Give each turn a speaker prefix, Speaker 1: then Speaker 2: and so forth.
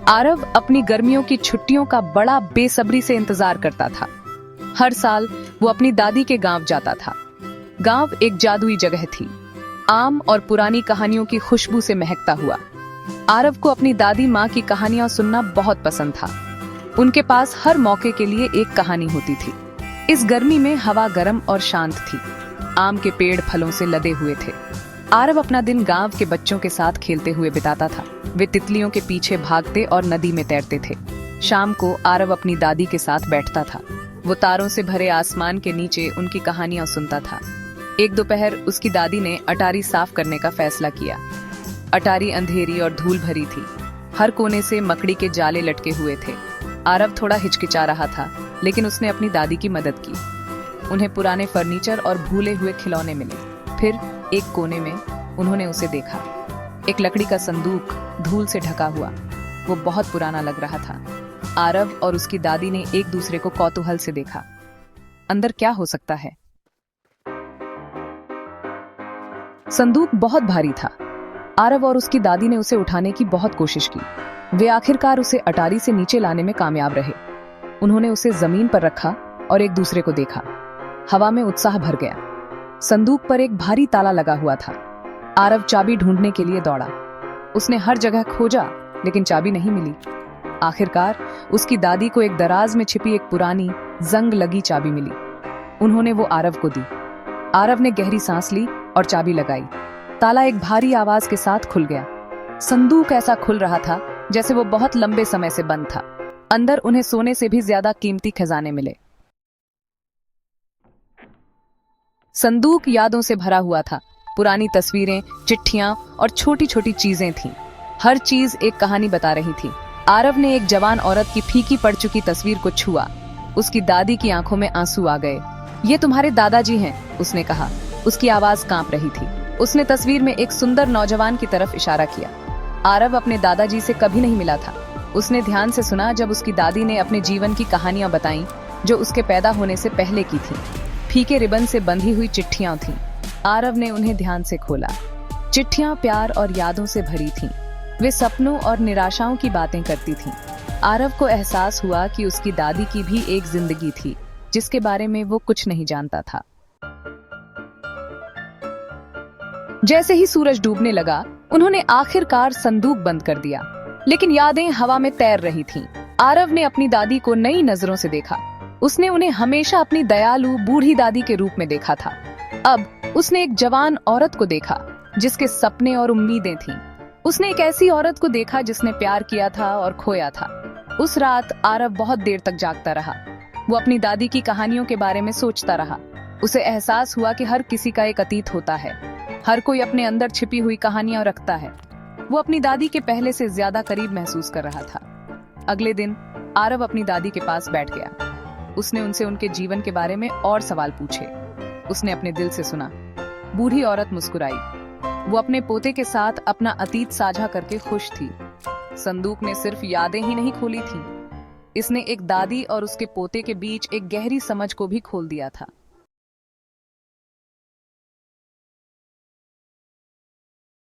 Speaker 1: आरव अपनी गर्मियों की छुट्टियों का बड़ा बेसब्री से इंतजार करता था। हर साल वो अपनी दादी के गांव जाता था। गांव एक जादुई जगह थी, आम और पुरानी कहानियों की खुशबू से महकता हुआ। आरव को अपनी दादी माँ की कहानियां सुनना बहुत पसंद था। उनके पास हर मौके के लिए एक कहानी होती थी। इस गर्मी में हवा गर्म और शांत थी। आम के पेड़ फलों से लदे हुए थे। आरव अपना दिन गांव के बच्चों के साथ खेलते हुए बिताता था। वे तितलियों के पीछे भागते और नदी में तैरते थे। शाम को आरव अपनी दादी के साथ बैठता था। वो तारों से भरे आसमान के नीचे उनकी कहानियां सुनता था। एक दोपहर उसकी दादी ने अटारी साफ करने का फैसला किया। अटारी अंधेरी और धूल भरी थी। हर कोने से मकड़ी के जाले लटके हुए थे। आरव थोड़ा हिचकिचा रहा था, लेकिन उसने अपनी दादी की मदद की। उन्हें पुराने फर्नीचर और भूले हुए खिलौने मिले। फिर एक कोने में उन्होंने उसे देखा, एक लकड़ी का संदूक धूल से ढका हुआ। वो बहुत पुराना लग रहा था। आरव और उसकी दादी ने एक दूसरे को कौतूहल से देखा। अंदर क्या हो सकता है? संदूक बहुत भारी था। आरव और उसकी दादी ने उसे उठाने की बहुत कोशिश की। वे आखिरकार उसे अटारी से नीचे लाने में कामयाब रहे। उन्होंने उसे जमीन पर रखा और एक दूसरे को देखा। हवा में उत्साह भर गया। संदूक पर एक भारी ताला लगा हुआ था। आरव चाबी ढूंढने के लिए दौड़ा। उसने हर जगह खोजा, लेकिन चाबी नहीं मिली। आखिरकार उसकी दादी को एक दराज में छिपी एक पुरानी जंग लगी चाबी मिली। उन्होंने वो आरव को दी। आरव ने गहरी सांस ली और चाबी लगाई। ताला एक भारी आवाज के साथ खुल गया। संदूक ऐसा खुल रहा था जैसे वो बहुत लंबे समय से बंद था। अंदर उन्हें सोने से भी ज्यादा कीमती खजाने मिले। संदूक यादों से भरा हुआ था। पुरानी तस्वीरें, चिट्ठियां और छोटी छोटी चीजें थीं। हर चीज एक कहानी बता रही थी। आरव ने एक जवान औरत की फीकी पड़ चुकी तस्वीर को छुआ। उसकी दादी की आंखों में आंसू आ गए। ये तुम्हारे दादाजी हैं, उसने कहा। उसकी आवाज कांप रही थी। उसने तस्वीर में एक सुंदर नौजवान की तरफ इशारा किया। आरव अपने दादाजी से कभी नहीं मिला था। उसने ध्यान से सुना जब उसकी दादी ने अपने जीवन की कहानियां बताईं, जो उसके पैदा होने से पहले की थीं। फीके रिबन से बंधी हुई चिट्ठियां थीं। आरव ने उन्हें ध्यान से खोला। चिट्ठियां प्यार और यादों से भरी थीं। वे सपनों और निराशाओं की बातें करती थीं। आरव को एहसास हुआ कि उसकी दादी की भी एक जिंदगी थी, जिसके बारे में वो कुछ नहीं जानता था। जैसे ही सूरज डूबने लगा, उन्होंने आखिरकार संदूक बंद कर दिया, लेकिन यादें हवा में तैर रही थीं। आरव ने अपनी दादी को नई नजरों से देखा। उसने उन्हें हमेशा अपनी दयालु बूढ़ी दादी के रूप में देखा था। अब उसने एक जवान औरत को देखा, जिसके सपने और उम्मीदें थीं। उसने एक ऐसी औरत को देखा जिसने प्यार किया था और खोया था। उस रात आरव बहुत देर तक जागता रहा। वो अपनी दादी की कहानियों के बारे में सोचता रहा। उसे एहसास हुआ कि हर किसी का एक अतीत होता है। हर कोई अपने अंदर छिपी हुई कहानियां रखता है। वो अपनी दादी के पहले से ज्यादा करीब महसूस कर रहा था। अगले दिन आरव अपनी दादी के पास बैठ गया। उसने उनसे उनके जीवन के बारे में और सवाल पूछे। उसने अपने दिल से सुना। बूढ़ी औरत मुस्कुराई। वो अपने पोते के साथ अपना अतीत साझा करके खुश थी। संदूक ने सिर्फ यादें ही नहीं खोली थी, इसने एक दादी और उसके पोते के बीच एक गहरी समझ को भी खोल दिया था।